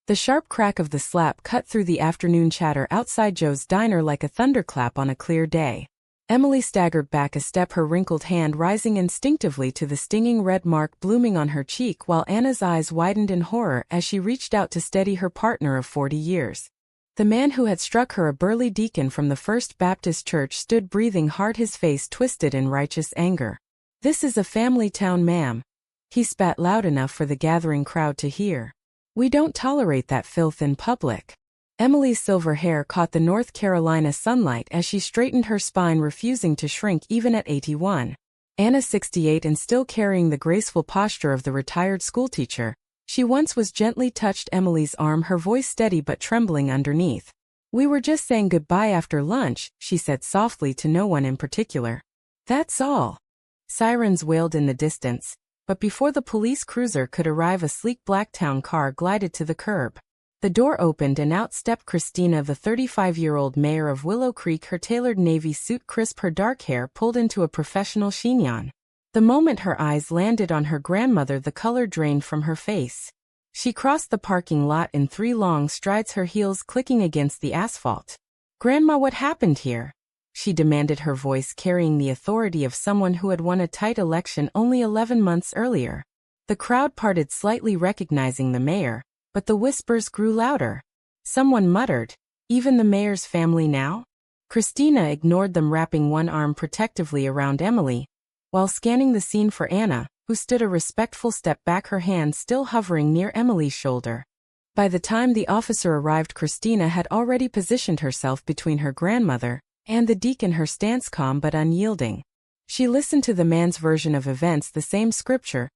The sharp crack of the slap cut through the afternoon chatter outside Joe's diner like a thunderclap on a clear day. Emily staggered back a step, her wrinkled hand rising instinctively to the stinging red mark blooming on her cheek, while Anna's eyes widened in horror as she reached out to steady her partner of 40 years. The man who had struck her, a burly deacon from the First Baptist Church, stood breathing hard, his face twisted in righteous anger. "This is a family town, ma'am." He spat loud enough for the gathering crowd to hear. "We don't tolerate that filth in public." Emily's silver hair caught the North Carolina sunlight as she straightened her spine, refusing to shrink even at 81. Anna, 68 and still carrying the graceful posture of the retired schoolteacher, she once was, gently touched Emily's arm, her voice steady but trembling underneath. "We were just saying goodbye after lunch," she said softly to no one in particular. "That's all." Sirens wailed in the distance, but before the police cruiser could arrive, a sleek black town car glided to the curb. The door opened and out stepped Christina, the 35-year-old mayor of Willow Creek, her tailored navy suit crisp, her dark hair pulled into a professional chignon. The moment her eyes landed on her grandmother, the color drained from her face. She crossed the parking lot in 3 long strides, her heels clicking against the asphalt. "Grandma, what happened here?" she demanded, her voice carrying the authority of someone who had won a tight election only 11 months earlier. The crowd parted slightly, recognizing the mayor, but the whispers grew louder. Someone muttered, "Even the mayor's family now?" Christina ignored them, wrapping one arm protectively around Emily, while scanning the scene for Anna, who stood a respectful step back, her hand still hovering near Emily's shoulder. By the time the officer arrived, Christina had already positioned herself between her grandmother and the deacon, her stance calm but unyielding. She listened to the man's version of events, the same scripture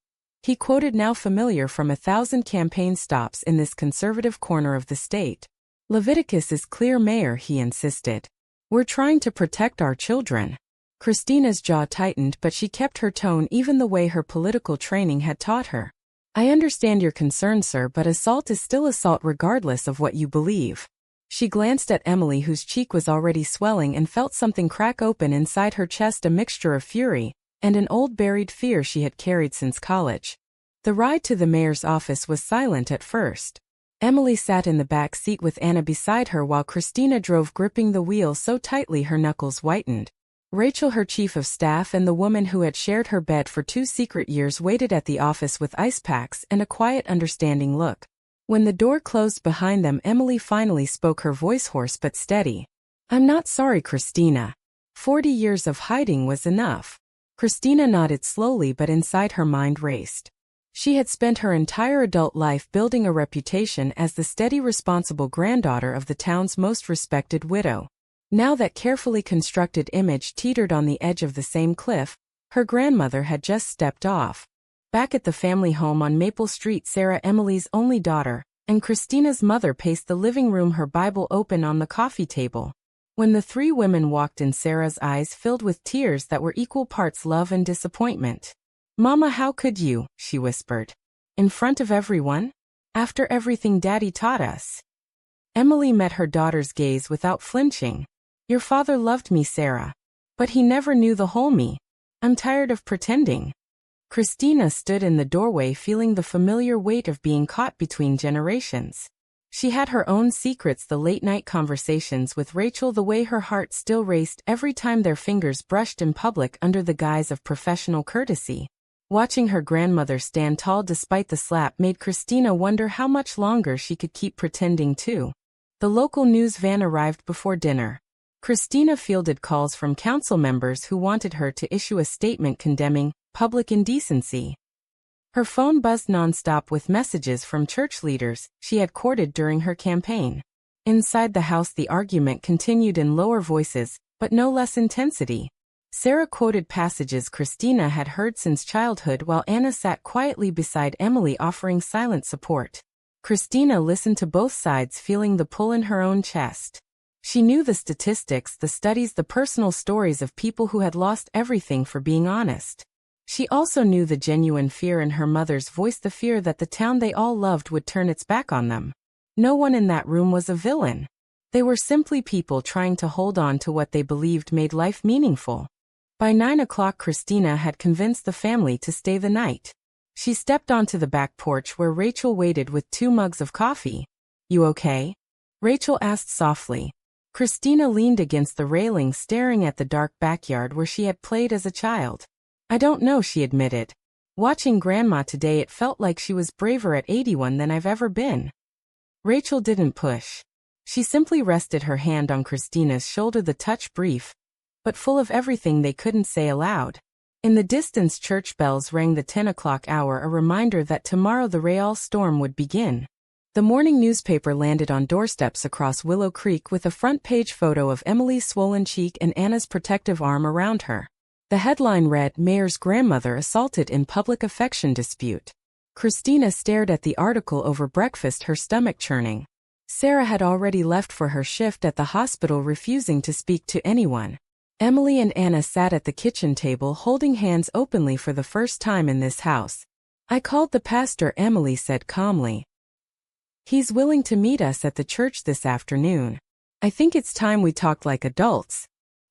he quoted, now familiar from 1,000 campaign stops in this conservative corner of the state. "Leviticus is clear, Mayor," he insisted. "We're trying to protect our children." Christina's jaw tightened, but she kept her tone even the way her political training had taught her. "I understand your concern, sir, but assault is still assault regardless of what you believe." She glanced at Emily, whose cheek was already swelling, and felt something crack open inside her chest, a mixture of fury and an old buried fear she had carried since college. The ride to the mayor's office was silent at first. Emily sat in the back seat with Anna beside her while Christina drove, gripping the wheel so tightly her knuckles whitened. Rachel, her chief of staff and the woman who had shared her bed for 2 secret years, waited at the office with ice packs and a quiet, understanding look. When the door closed behind them, Emily finally spoke, her voice hoarse but steady. "I'm not sorry, Christina. 40 years of hiding was enough." Christina nodded slowly, but inside her mind raced. She had spent her entire adult life building a reputation as the steady, responsible granddaughter of the town's most respected widow. Now that carefully constructed image teetered on the edge of the same cliff her grandmother had just stepped off. Back at the family home on Maple Street, Sarah, Emily's only daughter, and Christina's mother, paced the living room, her Bible open on the coffee table. When the 3 women walked in, Sarah's eyes filled with tears that were equal parts love and disappointment. "Mama, how could you?" she whispered. "In front of everyone? After everything Daddy taught us?" Emily met her daughter's gaze without flinching. "Your father loved me, Sarah. But he never knew the whole me. I'm tired of pretending." Christina stood in the doorway, feeling the familiar weight of being caught between generations. She had her own secrets, the late-night conversations with Rachel, the way her heart still raced every time their fingers brushed in public under the guise of professional courtesy. Watching her grandmother stand tall despite the slap made Christina wonder how much longer she could keep pretending too. The local news van arrived before dinner. Christina fielded calls from council members who wanted her to issue a statement condemning public indecency. Her phone buzzed nonstop with messages from church leaders she had courted during her campaign. Inside the house, the argument continued in lower voices, but no less intensity. Sarah quoted passages Christina had heard since childhood, while Anna sat quietly beside Emily, offering silent support. Christina listened to both sides, feeling the pull in her own chest. She knew the statistics, the studies, the personal stories of people who had lost everything for being honest. She also knew the genuine fear in her mother's voice, the fear that the town they all loved would turn its back on them. No one in that room was a villain. They were simply people trying to hold on to what they believed made life meaningful. By 9 o'clock, Christina had convinced the family to stay the night. She stepped onto the back porch where Rachel waited with 2 mugs of coffee, You okay? Rachel asked softly. Christina leaned against the railing staring at the dark backyard where she had played as a child. I don't know, she admitted. Watching Grandma today, it felt like she was braver at 81 than I've ever been. Rachel didn't push. She simply rested her hand on Christina's shoulder, the touch brief, but full of everything they couldn't say aloud. In the distance, church bells rang the 10 o'clock hour, a reminder that tomorrow the Real storm would begin. The morning newspaper landed on doorsteps across Willow Creek with a front-page photo of Emily's swollen cheek and Anna's protective arm around her. The headline read, "Mayor's grandmother assaulted in public affection dispute." Christina stared at the article over breakfast, her stomach churning. Sarah had already left for her shift at the hospital, refusing to speak to anyone. Emily and Anna sat at the kitchen table holding hands openly for the first time in this house. "I called the pastor," Emily said calmly. "He's willing to meet us at the church this afternoon. I think it's time we talked like adults."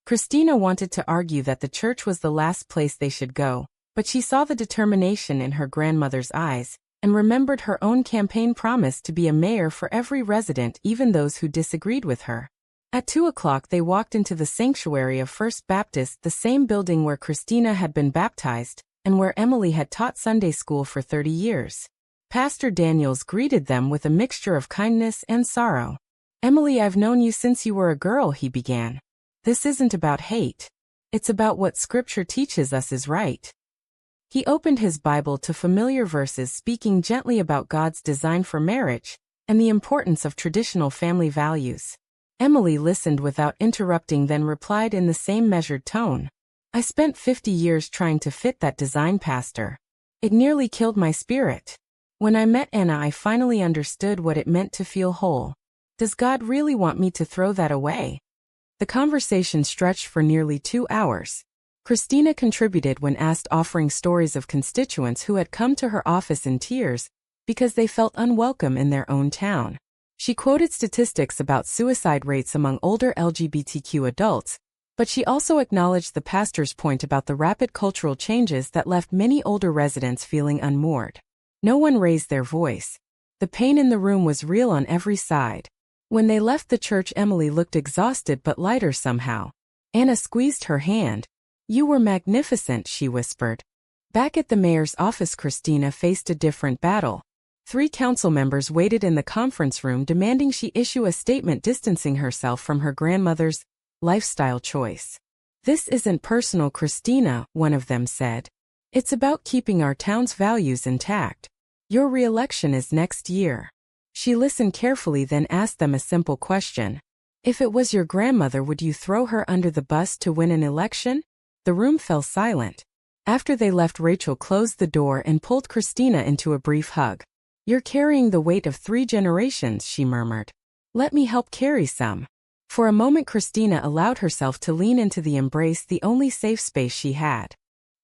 Christina wanted to argue that the church was the last place they should go, but she saw the determination in her grandmother's eyes, and remembered her own campaign promise to be a mayor for every resident, even those who disagreed with her. At 2 o'clock they walked into the sanctuary of First Baptist, the same building where Christina had been baptized, and where Emily had taught Sunday school for 30 years. Pastor Daniels greeted them with a mixture of kindness and sorrow. "Emily, I've known you since you were a girl," he began. "This isn't about hate. It's about what Scripture teaches us is right." He opened his Bible to familiar verses, speaking gently about God's design for marriage and the importance of traditional family values. Emily listened without interrupting, then replied in the same measured tone. "I spent 50 years trying to fit that design, Pastor. It nearly killed my spirit. When I met Anna, I finally understood what it meant to feel whole. Does God really want me to throw that away?" The conversation stretched for nearly 2 hours. Christina contributed when asked, offering stories of constituents who had come to her office in tears because they felt unwelcome in their own town. She quoted statistics about suicide rates among older LGBTQ adults, but she also acknowledged the pastor's point about the rapid cultural changes that left many older residents feeling unmoored. No one raised their voice. The pain in the room was real on every side. When they left the church, Emily looked exhausted but lighter somehow. Anna squeezed her hand. "You were magnificent," she whispered. Back at the mayor's office, Christina faced a different battle. 3 council members waited in the conference room, demanding she issue a statement distancing herself from her grandmother's lifestyle choice. "This isn't personal, Christina," one of them said. "It's about keeping our town's values intact. Your re-election is next year." She listened carefully, then asked them a simple question. "If it was your grandmother, would you throw her under the bus to win an election?" The room fell silent. After they left, Rachel closed the door and pulled Christina into a brief hug. "You're carrying the weight of 3 generations," she murmured. "Let me help carry some." For a moment, Christina allowed herself to lean into the embrace, the only safe space she had.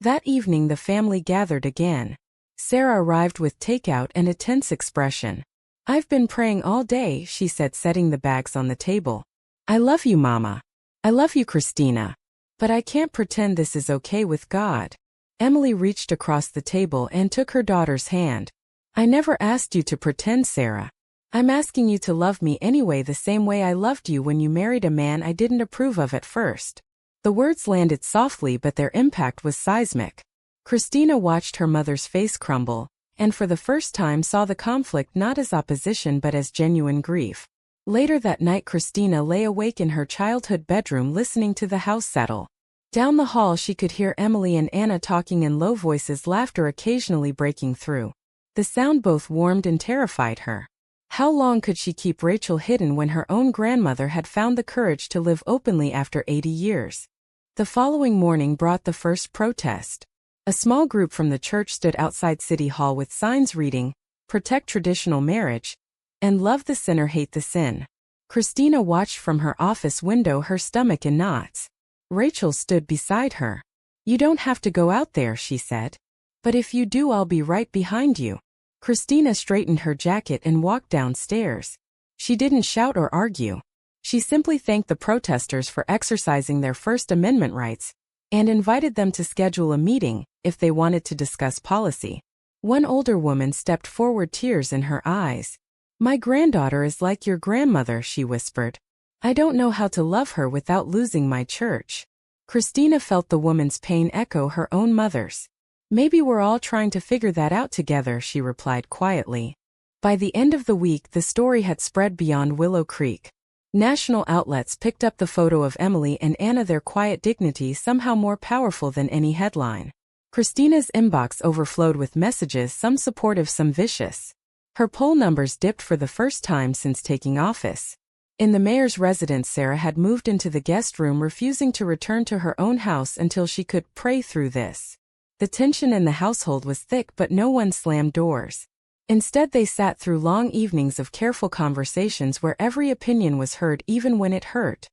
That evening the family gathered again. Sarah arrived with takeout and a tense expression. "I've been praying all day," she said, setting the bags on the table. "I love you, Mama. I love you, Christina. But I can't pretend this is okay with God." Emily reached across the table and took her daughter's hand. "I never asked you to pretend, Sarah. I'm asking you to love me anyway, the same way I loved you when you married a man I didn't approve of at first." The words landed softly, but their impact was seismic. Christina watched her mother's face crumble, and for the first time saw the conflict not as opposition but as genuine grief. Later that night, Christina lay awake in her childhood bedroom listening to the house settle. Down the hall she could hear Emily and Anna talking in low voices, laughter occasionally breaking through. The sound both warmed and terrified her. How long could she keep Rachel hidden when her own grandmother had found the courage to live openly after 80 years? The following morning brought the first protest. A small group from the church stood outside City Hall with signs reading, "Protect traditional marriage," and "Love the sinner, hate the sin." Christina watched from her office window, her stomach in knots. Rachel stood beside her. "You don't have to go out there," she said. "But if you do, I'll be right behind you." Christina straightened her jacket and walked downstairs. She didn't shout or argue. She simply thanked the protesters for exercising their First Amendment rights and invited them to schedule a meeting if they wanted to discuss policy. One older woman stepped forward, tears in her eyes. My granddaughter is like your grandmother, she whispered. I don't know how to love her without losing my church. Christina felt the woman's pain echo her own mother's. Maybe we're all trying to figure that out together, she replied quietly. By the end of the week, the story had spread beyond Willow Creek. National outlets picked up the photo of Emily and Anna, their quiet dignity somehow more powerful than any headline. Christina's inbox overflowed with messages, some supportive, some vicious. Her poll numbers dipped for the first time since taking office. In the mayor's residence, Sarah had moved into the guest room, refusing to return to her own house until she could pray through this. The tension in the household was thick, but no one slammed doors. Instead, they sat through long evenings of careful conversations where every opinion was heard, even when it hurt.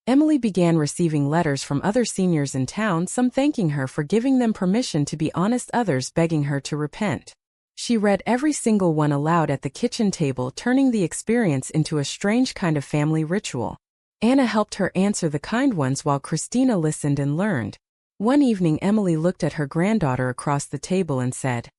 Emily began receiving letters from other seniors in town, some thanking her for giving them permission to be honest, others begging her to repent. She read every single one aloud at the kitchen table, turning the experience into a strange kind of family ritual. Anna helped her answer the kind ones while Christina listened and learned. One evening, Emily looked at her granddaughter across the table and said,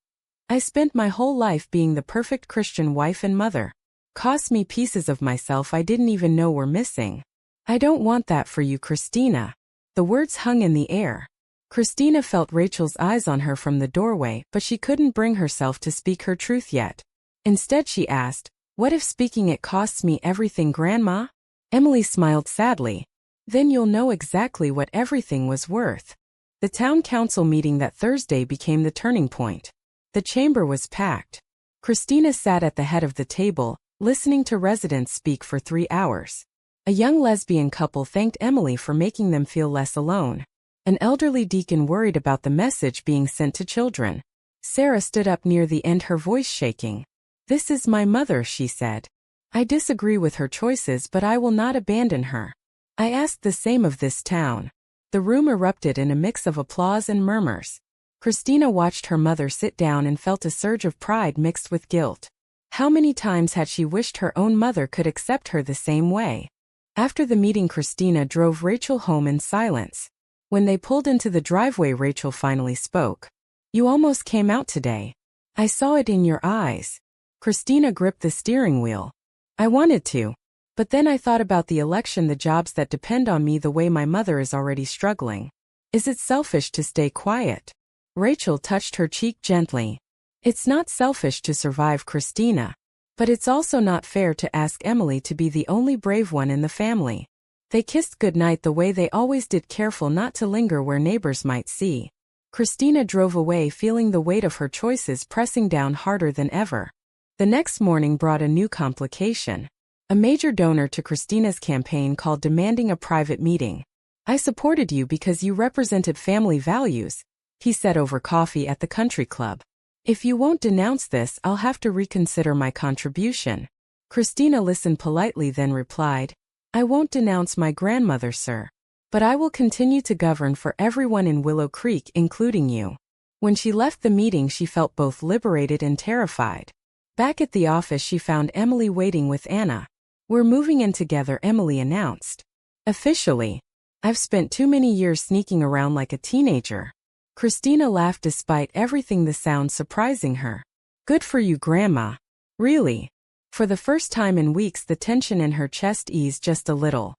I spent my whole life being the perfect Christian wife and mother. Cost me pieces of myself I didn't even know were missing. I don't want that for you, Christina. The words hung in the air. Christina felt Rachel's eyes on her from the doorway, but she couldn't bring herself to speak her truth yet. Instead, she asked, What if speaking it costs me everything, Grandma? Emily smiled sadly. Then you'll know exactly what everything was worth. The town council meeting that Thursday became the turning point. The chamber was packed. Christina sat at the head of the table, listening to residents speak for 3 hours. A young lesbian couple thanked Emily for making them feel less alone. An elderly deacon worried about the message being sent to children. Sarah stood up near the end, her voice shaking. This is my mother, she said. I disagree with her choices, but I will not abandon her. I ask the same of this town. The room erupted in a mix of applause and murmurs. Christina watched her mother sit down and felt a surge of pride mixed with guilt. How many times had she wished her own mother could accept her the same way? After the meeting, Christina drove Rachel home in silence. When they pulled into the driveway, Rachel finally spoke. You almost came out today. I saw it in your eyes. Christina gripped the steering wheel. I wanted to. But then I thought about the election, the jobs that depend on me, the way my mother is already struggling. Is it selfish to stay quiet? Rachel touched her cheek gently. It's not selfish to survive, Christina. But it's also not fair to ask Emily to be the only brave one in the family. They kissed goodnight the way they always did, careful not to linger where neighbors might see. Christina drove away, feeling the weight of her choices pressing down harder than ever. The next morning brought a new complication. A major donor to Christina's campaign called, demanding a private meeting. I supported you because you represented family values, he said over coffee at the country club. If you won't denounce this, I'll have to reconsider my contribution. Christina listened politely, then replied, I won't denounce my grandmother, sir. But I will continue to govern for everyone in Willow Creek, including you. When she left the meeting, she felt both liberated and terrified. Back at the office, she found Emily waiting with Anna. We're moving in together, Emily announced. Officially. I've spent too many years sneaking around like a teenager. Christina laughed despite everything, the sound surprising her. Good for you, Grandma. Really? For the first time in weeks, the tension in her chest eased just a little.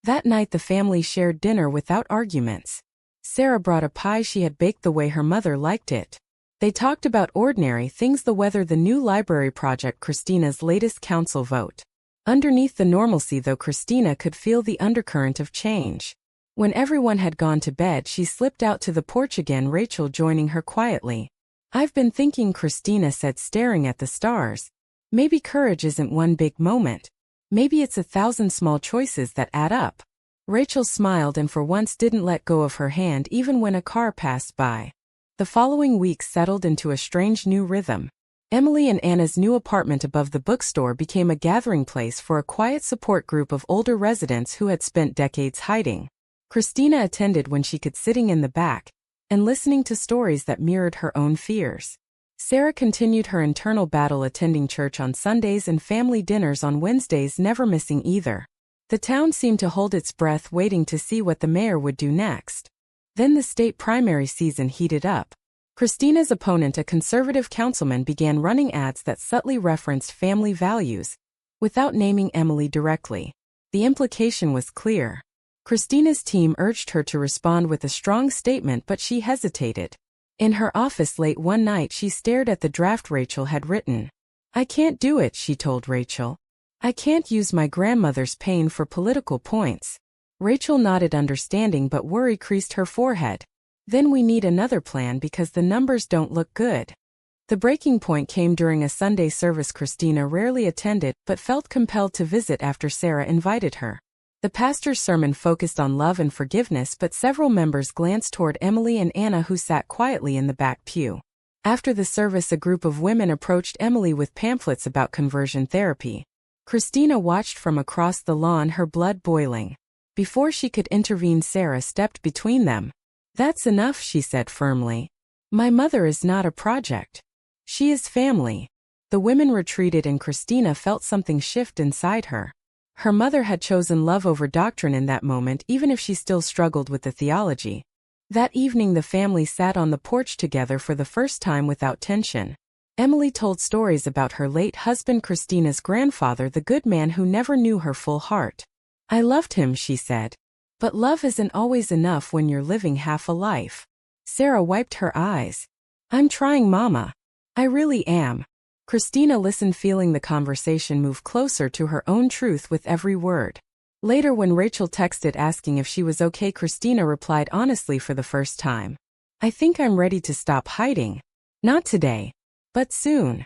That night, the family shared dinner without arguments. Sarah brought a pie she had baked the way her mother liked it. They talked about ordinary things, the weather, the new library project, Christina's latest council vote. Underneath the normalcy, though, Christina could feel the undercurrent of change. When everyone had gone to bed, she slipped out to the porch again, Rachel joining her quietly. I've been thinking, Christina said, staring at the stars. Maybe courage isn't one big moment. Maybe it's 1,000 small choices that add up. Rachel smiled and for once didn't let go of her hand even when a car passed by. The following weeks settled into a strange new rhythm. Emily and Anna's new apartment above the bookstore became a gathering place for a quiet support group of older residents who had spent decades hiding. Christina attended when she could, sitting in the back and listening to stories that mirrored her own fears. Sarah continued her internal battle, attending church on Sundays and family dinners on Wednesdays, never missing either. The town seemed to hold its breath, waiting to see what the mayor would do next. Then the state primary season heated up. Christina's opponent, a conservative councilman, began running ads that subtly referenced family values, without naming Emily directly. The implication was clear. Christina's team urged her to respond with a strong statement, but she hesitated. In her office late one night, she stared at the draft Rachel had written. "I can't do it," she told Rachel. "I can't use my grandmother's pain for political points." Rachel nodded understanding, but worry creased her forehead. "Then we need another plan because the numbers don't look good." The breaking point came during a Sunday service Christina rarely attended but felt compelled to visit after Sarah invited her. The pastor's sermon focused on love and forgiveness, but several members glanced toward Emily and Anna, who sat quietly in the back pew. After the service, a group of women approached Emily with pamphlets about conversion therapy. Christina watched from across the lawn, her blood boiling. Before she could intervene, Sarah stepped between them. "That's enough," she said firmly. "My mother is not a project. She is family." The women retreated and Christina felt something shift inside her. Her mother had chosen love over doctrine in that moment, even if she still struggled with the theology. That evening the family sat on the porch together for the first time without tension. Emily told stories about her late husband, Christina's grandfather, the good man who never knew her full heart. "I loved him," she said. "But love isn't always enough when you're living half a life." Sarah wiped her eyes. "I'm trying, Mama. I really am." Christina listened, feeling the conversation move closer to her own truth with every word. Later, when Rachel texted asking if she was okay, Christina replied honestly for the first time. "I think I'm ready to stop hiding. Not today, but soon."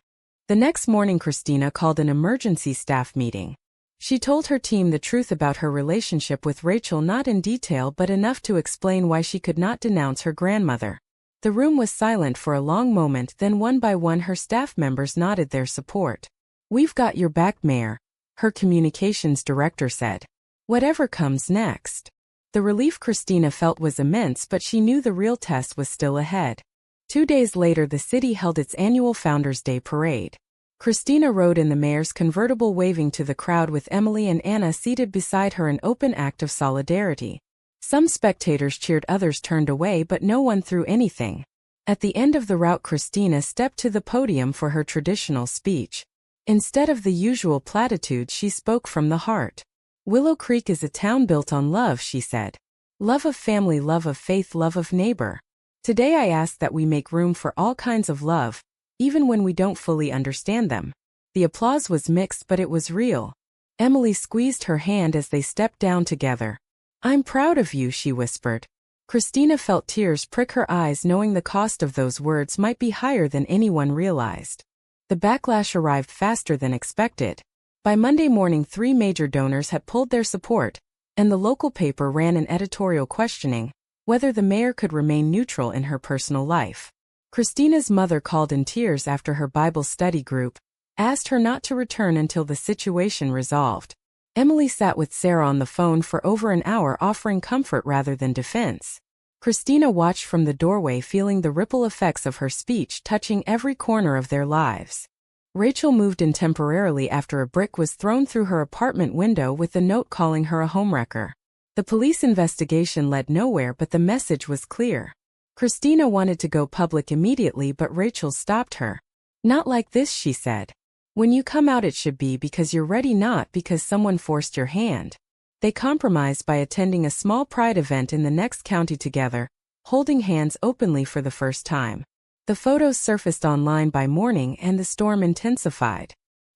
The next morning, Christina called an emergency staff meeting. She told her team the truth about her relationship with Rachel, not in detail but enough to explain why she could not denounce her grandmother. The room was silent for a long moment, then one by one her staff members nodded their support. "We've got your back, Mayor," her communications director said. "Whatever comes next." The relief Christina felt was immense, but she knew the real test was still ahead. 2 days later, the city held its annual Founders' Day parade. Christina rode in the mayor's convertible, waving to the crowd with Emily and Anna seated beside her, an open act of solidarity. Some spectators cheered, others turned away, but no one threw anything. At the end of the route, Christina stepped to the podium for her traditional speech. Instead of the usual platitudes, she spoke from the heart. "Willow Creek is a town built on love," she said. "Love of family, love of faith, love of neighbor. Today I ask that we make room for all kinds of love, even when we don't fully understand them." The applause was mixed, but it was real. Emily squeezed her hand as they stepped down together. "I'm proud of you," she whispered. Christina felt tears prick her eyes, knowing the cost of those words might be higher than anyone realized. The backlash arrived faster than expected. By Monday morning, 3 major donors had pulled their support, and the local paper ran an editorial questioning whether the mayor could remain neutral in her personal life. Christina's mother called in tears after her Bible study group asked her not to return until the situation resolved. Emily sat with Sarah on the phone for over an hour, offering comfort rather than defense. Christina watched from the doorway, feeling the ripple effects of her speech touching every corner of their lives. Rachel moved in temporarily after a brick was thrown through her apartment window with the note calling her a homewrecker. The police investigation led nowhere, but the message was clear. Christina wanted to go public immediately, but Rachel stopped her. "Not like this," she said. "When you come out, it should be because you're ready, not because someone forced your hand." They compromised by attending a small pride event in the next county together, holding hands openly for the first time. The photos surfaced online by morning and the storm intensified.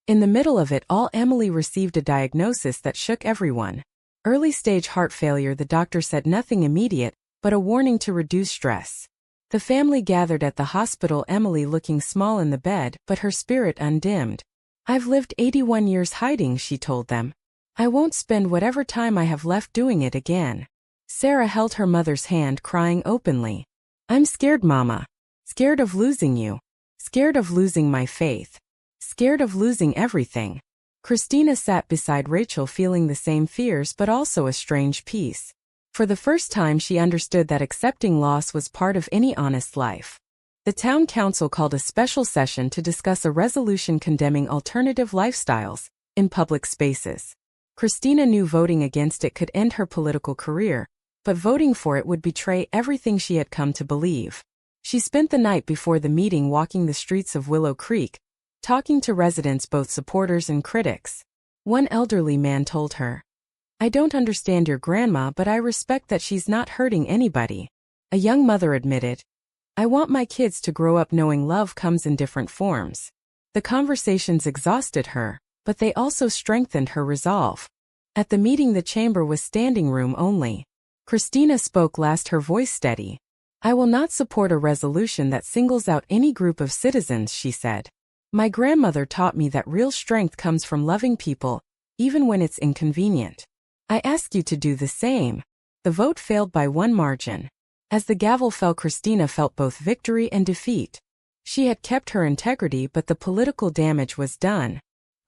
In the middle of it all, Emily received a diagnosis that shook everyone. Early-stage heart failure. The doctor said nothing immediate, but a warning to reduce stress. The family gathered at the hospital, Emily looking small in the bed, but her spirit undimmed. "I've lived 81 years hiding," she told them. "I won't spend whatever time I have left doing it again." Sarah held her mother's hand, crying openly. "I'm scared, Mama. Scared of losing you. Scared of losing my faith. Scared of losing everything." Christina sat beside Rachel, feeling the same fears but also a strange peace. For the first time, she understood that accepting loss was part of any honest life. The town council called a special session to discuss a resolution condemning alternative lifestyles in public spaces. Christina knew voting against it could end her political career, but voting for it would betray everything she had come to believe. She spent the night before the meeting walking the streets of Willow Creek, talking to residents, both supporters and critics. One elderly man told her. I don't understand your grandma, but I respect that she's not hurting anybody. A young mother admitted. I want my kids to grow up knowing love comes in different forms. The conversations exhausted her, but they also strengthened her resolve. At the meeting, the chamber was standing room only. Christina spoke last, her voice steady. I will not support a resolution that singles out any group of citizens, she said. My grandmother taught me that real strength comes from loving people, even when it's inconvenient. I ask you to do the same. The vote failed by one margin. As the gavel fell, Christina felt both victory and defeat. She had kept her integrity, but the political damage was done.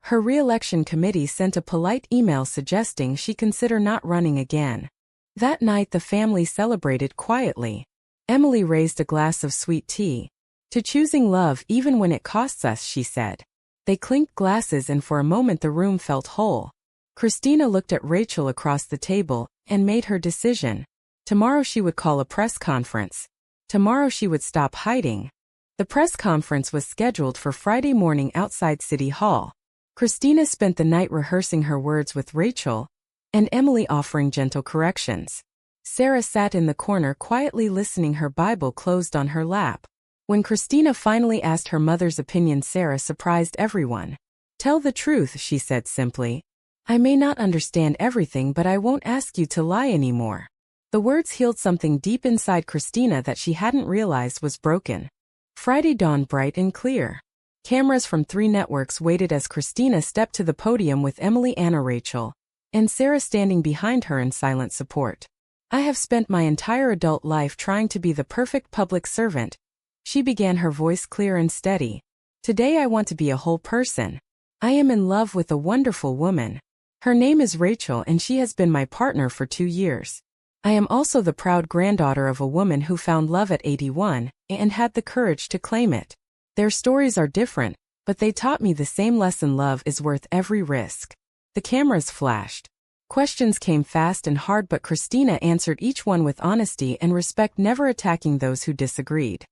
Her re-election committee sent a polite email suggesting she consider not running again. That night the family celebrated quietly. Emily raised a glass of sweet tea. To choosing love even when it costs us, she said. They clinked glasses and for a moment the room felt whole. Christina looked at Rachel across the table and made her decision. Tomorrow she would call a press conference. Tomorrow she would stop hiding. The press conference was scheduled for Friday morning outside City Hall. Christina spent the night rehearsing her words with Rachel, and Emily offering gentle corrections. Sarah sat in the corner quietly listening, her Bible closed on her lap. When Christina finally asked her mother's opinion, Sarah surprised everyone. Tell the truth, she said simply. I may not understand everything, but I won't ask you to lie anymore. The words healed something deep inside Christina that she hadn't realized was broken. Friday dawned bright and clear. Cameras from 3 networks waited as Christina stepped to the podium with Emily, Anna, Rachel, and Sarah standing behind her in silent support. I have spent my entire adult life trying to be the perfect public servant. She began, her voice clear and steady. Today I want to be a whole person. I am in love with a wonderful woman. Her name is Rachel and she has been my partner for 2 years. I am also the proud granddaughter of a woman who found love at 81 and had the courage to claim it. Their stories are different, but they taught me the same lesson: love is worth every risk. The cameras flashed. Questions came fast and hard, but Christina answered each one with honesty and respect, never attacking those who disagreed.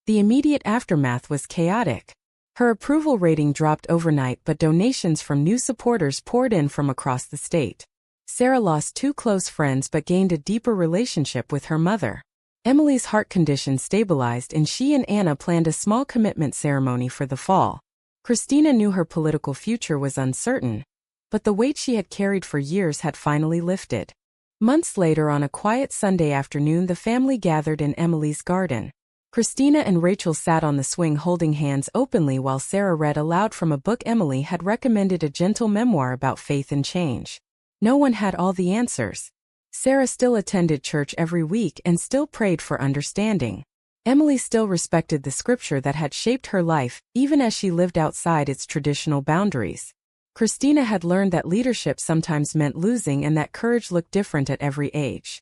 The immediate aftermath was chaotic. Her approval rating dropped overnight, but donations from new supporters poured in from across the state. Sarah lost 2 close friends but gained a deeper relationship with her mother. Emily's heart condition stabilized and she and Anna planned a small commitment ceremony for the fall. Christina knew her political future was uncertain, but the weight she had carried for years had finally lifted. Months later, on a quiet Sunday afternoon, the family gathered in Emily's garden. Christina and Rachel sat on the swing holding hands openly while Sarah read aloud from a book Emily had recommended, a gentle memoir about faith and change. No one had all the answers. Sarah still attended church every week and still prayed for understanding. Emily still respected the scripture that had shaped her life, even as she lived outside its traditional boundaries. Christina had learned that leadership sometimes meant losing and that courage looked different at every age.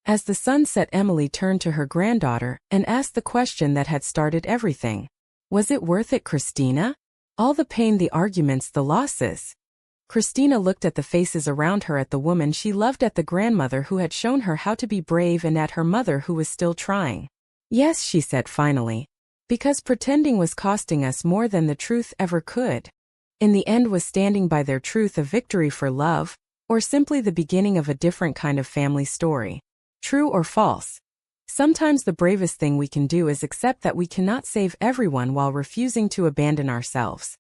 As the sun set, Emily turned to her granddaughter and asked the question that had started everything. Was it worth it, Christina? All the pain, the arguments, the losses. Christina looked at the faces around her, at the woman she loved, at the grandmother who had shown her how to be brave, and at her mother who was still trying. Yes, she said finally. Because pretending was costing us more than the truth ever could. In the end, was standing by their truth a victory for love, or simply the beginning of a different kind of family story? True or false? Sometimes the bravest thing we can do is accept that we cannot save everyone while refusing to abandon ourselves.